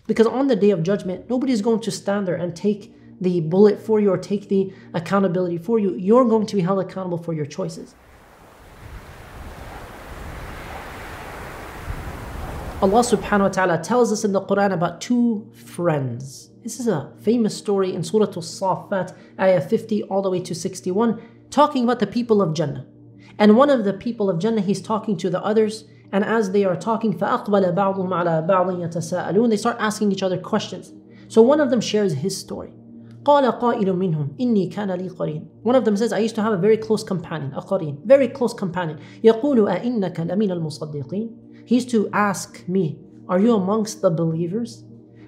Because on the day of judgment, nobody's going to stand there and take the bullet for you or take the accountability for you. You're going to be held accountable for your choices. Allah subhanahu wa ta'ala tells us in the Quran about two friends. This is a famous story in Surah Al-Saffat, ayah 50 all the way to 61, talking about the people of Jannah. And one of the people of Jannah, he's talking to the others, and as they are talking, فَأَقْبَلَ بَعْضُهُمْ عَلَى بَعْضٍ يَتَسَاءَلُونَ, they start asking each other questions. So one of them shares his story. قَالَ قَائِلٌ مِّنْهُمْ إِنِّي كَانَ لِي قَرِينٌ. One of them says, I used to have a very close companion, a qareen, very close companion. يَقُولُ أَإِنَّكَ لَمِنَ الْمُصَدِّقِينَ. He used to ask me, are you amongst the believers?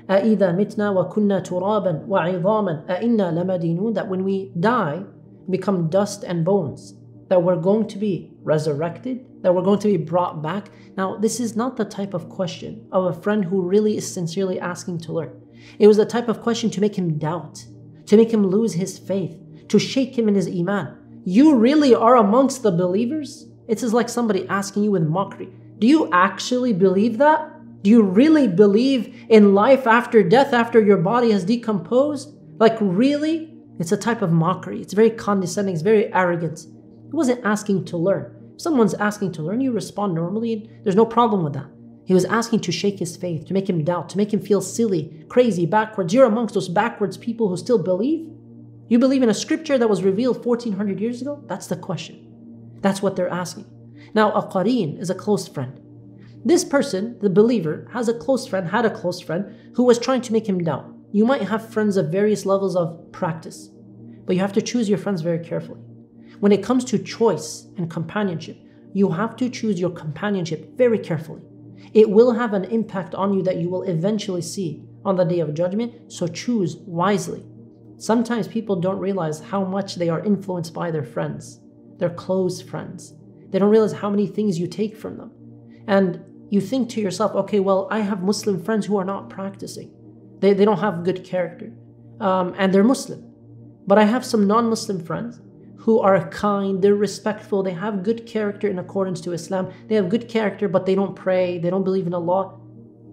أَإِذَا مِتْنَا وَكُنَّا تُرَابًا وَعِظَامًا أَإِنَّا لَمَدِينُونَ. That when we die, become dust and bones, that we're going to be resurrected, that we're going to be brought back. Now, this is not the type of question of a friend who really is sincerely asking to learn. It was the type of question to make him doubt, to make him lose his faith, to shake him in his iman. You really are amongst the believers? It is like somebody asking you with mockery. Do you actually believe that? Do you really believe in life after death, after your body has decomposed? Like really? It's a type of mockery. It's very condescending. It's very arrogant. He wasn't asking to learn. If someone's asking to learn, you respond normally, and there's no problem with that. He was asking to shake his faith, to make him doubt, to make him feel silly, crazy, backwards. You're amongst those backwards people who still believe? You believe in a scripture that was revealed 1400 years ago? That's the question. That's what they're asking. Now, a qareen is a close friend. This person, the believer, had a close friend who was trying to make him doubt. You might have friends of various levels of practice, but you have to choose your friends very carefully. When it comes to choice and companionship, you have to choose your companionship very carefully. It will have an impact on you that you will eventually see on the day of judgment, so choose wisely. Sometimes people don't realize how much they are influenced by their friends, their close friends. They don't realize how many things you take from them. And you think to yourself, okay, well, I have Muslim friends who are not practicing. They don't have good character, and they're Muslim. But I have some non-Muslim friends who are kind, they're respectful, they have good character in accordance to Islam. They have good character, but they don't pray, they don't believe in Allah.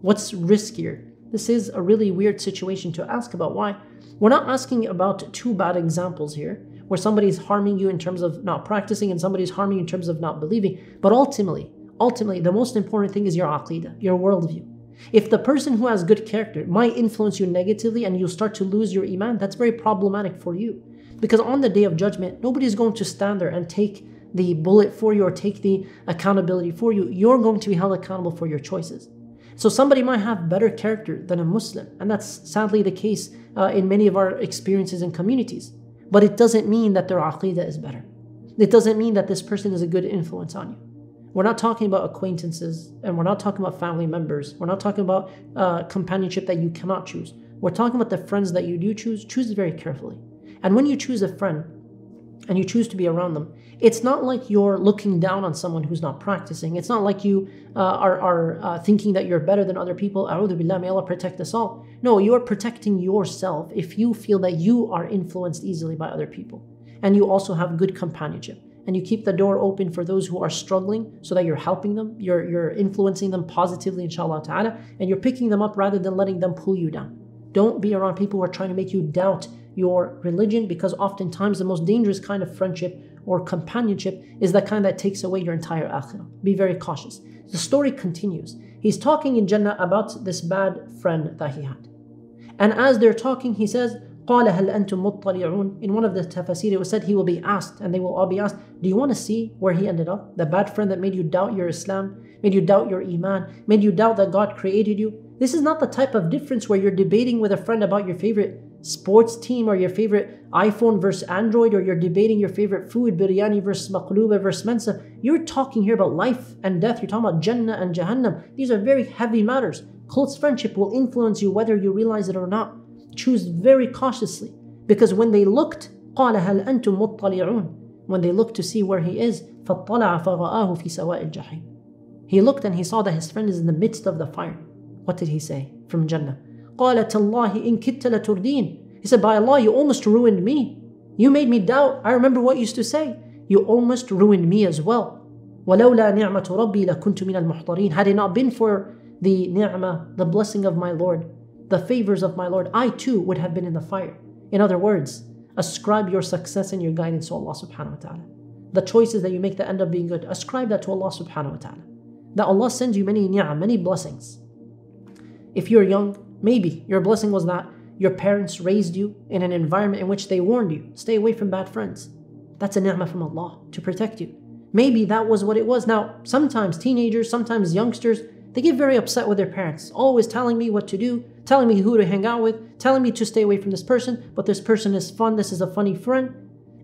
What's riskier? This is a really weird situation to ask about. Why? We're not asking about two bad examples here, where somebody's harming you in terms of not practicing and somebody's harming you in terms of not believing. But ultimately, the most important thing is your aqeedah, your worldview. If the person who has good character might influence you negatively and you'll start to lose your iman, that's very problematic for you. Because on the day of judgment, nobody's going to stand there and take the bullet for you or take the accountability for you. You're going to be held accountable for your choices. So somebody might have better character than a Muslim, and that's sadly the case in many of our experiences and communities. But it doesn't mean that their aqeedah is better. It doesn't mean that this person is a good influence on you. We're not talking about acquaintances, and we're not talking about family members. We're not talking about companionship that you cannot choose. We're talking about the friends that you do choose. Choose very carefully. And when you choose a friend and you choose to be around them, it's not like you're looking down on someone who's not practicing. It's not like you are thinking that you're better than other people. A'udhu billah, may Allah protect us all. No, you are protecting yourself if you feel that you are influenced easily by other people. And you also have good companionship. And you keep the door open for those who are struggling so that you're helping them, you're influencing them positively, inshallah ta'ala, and you're picking them up rather than letting them pull you down. Don't be around people who are trying to make you doubt your religion, because oftentimes the most dangerous kind of friendship or companionship is the kind that takes away your entire akhirah. Be very cautious. The story continues. He's talking in Jannah about this bad friend that he had. And as they're talking, he says, قَالَ هَلْ أَنْتُمْ مُطَّلِعُونَ. In one of the tafasir, it was said he will be asked, and they will all be asked, do you want to see where he ended up? The bad friend that made you doubt your Islam, made you doubt your iman, made you doubt that God created you. This is not the type of difference where you're debating with a friend about your favorite sports team or your favorite iPhone versus Android, or you're debating your favorite food, biryani versus maqluba versus mensa. You're talking here about life and death. You're talking about Jannah and Jahannam. These are very heavy matters. Close friendship will influence you whether you realize it or not. Choose very cautiously, because when they looked, قَالَ هَلْ أَنْتُمْ مُطَّلِعُونَ. When they looked to see where he is, فَاطَّلَعَ فَرَآهُ فِي سَوَاءِ الْجَحِيمِ. He looked and he saw that his friend is in the midst of the fire. What did he say from Jannah? قَالَ تَاللَّهِ إِن كِدْتَ لَتُرْدِينَ. He said, by Allah, you almost ruined me. You made me doubt. I remember what you used to say. You almost ruined me as well. وَلَوْلَا نِعْمَةُ رَبِّي لَكُنْتُ مِنَ الْمُحْضَرِينَ. Had it not been for the ni'mah, the blessing of my Lord, the favors of my Lord, I too would have been in the fire. In other words, ascribe your success and your guidance to Allah subhanahu wa ta'ala. The choices that you make that end up being good, ascribe that to Allah subhanahu wa ta'ala. That Allah sends you many ni'am, many blessings. If you're young, maybe your blessing was that your parents raised you in an environment in which they warned you, stay away from bad friends. That's a ni'mah from Allah to protect you. Maybe that was what it was. Now, sometimes teenagers, sometimes youngsters, they get very upset with their parents, always telling me what to do, telling me who to hang out with, telling me to stay away from this person, but this person is fun, this is a funny friend.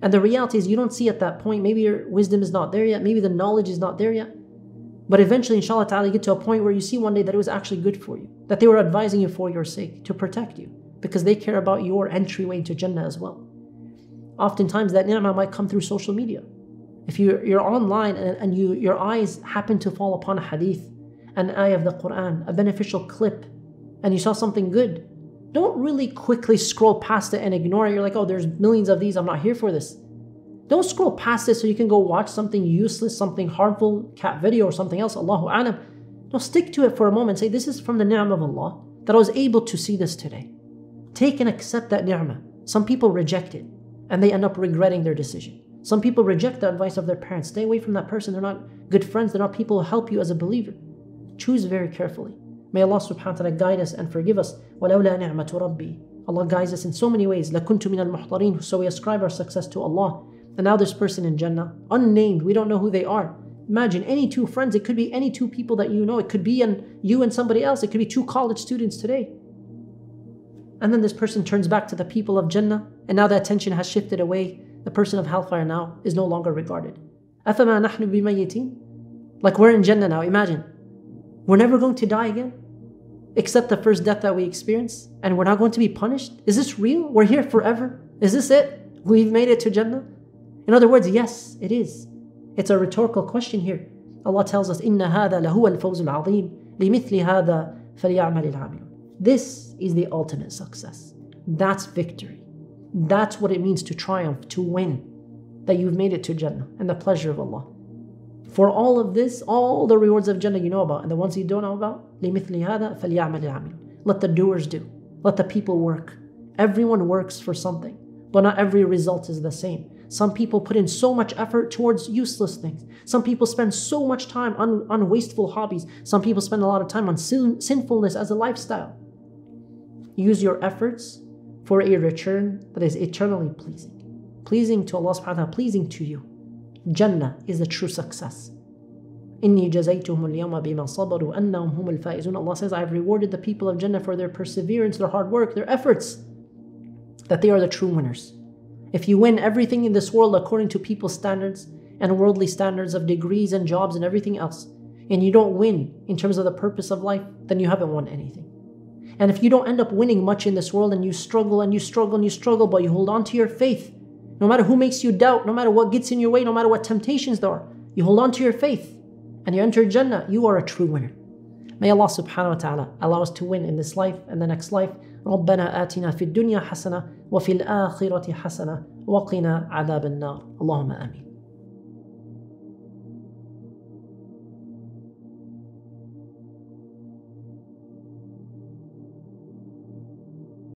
And the reality is you don't see at that point, maybe your wisdom is not there yet, maybe the knowledge is not there yet. But eventually, inshallah ta'ala, you get to a point where you see one day that it was actually good for you, that they were advising you for your sake, to protect you, because they care about your entryway into Jannah as well. Oftentimes that ni'mah might come through social media. If you're online and your eyes happen to fall upon a hadith, an ayah of the Quran, a beneficial clip, and you saw something good, don't really quickly scroll past it and ignore it. You're like, oh, there's millions of these, I'm not here for this. Don't scroll past it so you can go watch something useless, something harmful, cat video or something else, Allahu a'lam. No, stick to it for a moment. Say, this is from the ni'mah of Allah, that I was able to see this today. Take and accept that ni'mah. Some people reject it, and they end up regretting their decision. Some people reject the advice of their parents. Stay away from that person. They're not good friends. They're not people who help you as a believer. Choose very carefully. May Allah subhanahu wa ta'ala guide us and forgive us. وَلَوْلَا نِعْمَةُ رَبِّي. Allah guides us in so many ways. لَكُنْتُ مِنَ الْمُحْضَرِينَ. So we ascribe our success to Allah. And now this person in Jannah, unnamed, we don't know who they are. Imagine any two friends. It could be any two people that you know. It could be you and somebody else. It could be two college students today. And then this person turns back to the people of Jannah, and now the attention has shifted away. The person of hellfire now is no longer regarded. أَفَمَا نَحْنُ بِمَيِّتِينَ. Like we're in Jannah now, imagine. We're never going to die again, except the first death that we experience, and we're not going to be punished? Is this real? We're here forever? Is this it? We've made it to Jannah? In other words, yes, it is. It's a rhetorical question here. Allah tells us, إِنَّ هَذَا لَهُوَ الْفَوْزُ الْعَظِيمُ لِمِثْلِ هَذَا فَلْيَعْمَلِ الْعَامِلُونَ. This is the ultimate success. That's victory. That's what it means to triumph, to win, that you've made it to Jannah and the pleasure of Allah. For all of this, all the rewards of Jannah you know about, and the ones you don't know about, لِمِثْلِ هَذَا فَلْيَعْمَلِ الْعَامِلُونَ. Let the doers do. Let the people work. Everyone works for something, but not every result is the same. Some people put in so much effort towards useless things. Some people spend so much time on wasteful hobbies. Some people spend a lot of time on sinfulness as a lifestyle. Use your efforts for a return that is eternally pleasing. Pleasing to Allah subhanahu wa ta'ala, pleasing to you. Jannah is the true success. إِنِّي جَزَيْتُهُمُ الْيَوْمَ بِمَا صَبَرُوا أَنَّهُمْ هُمُ الْفَائِزُونَ. Allah says, I have rewarded the people of Jannah for their perseverance, their hard work, their efforts, that they are the true winners. If you win everything in this world according to people's standards and worldly standards of degrees and jobs and everything else, and you don't win in terms of the purpose of life, then you haven't won anything. And if you don't end up winning much in this world and you struggle and you struggle and you struggle, but you hold on to your faith, no matter who makes you doubt, no matter what gets in your way, no matter what temptations there are, you hold on to your faith and you enter Jannah, you are a true winner. May Allah subhanahu wa ta'ala allow us to win in this life and the next life. رَبَّنَا آتِنَا فِي الدُّنْيَا حَسَنَةً وَفِي الْآخِرَةِ حَسَنَةً وَقِنَا عَذَابَ النَّارِ. اللهم آمين.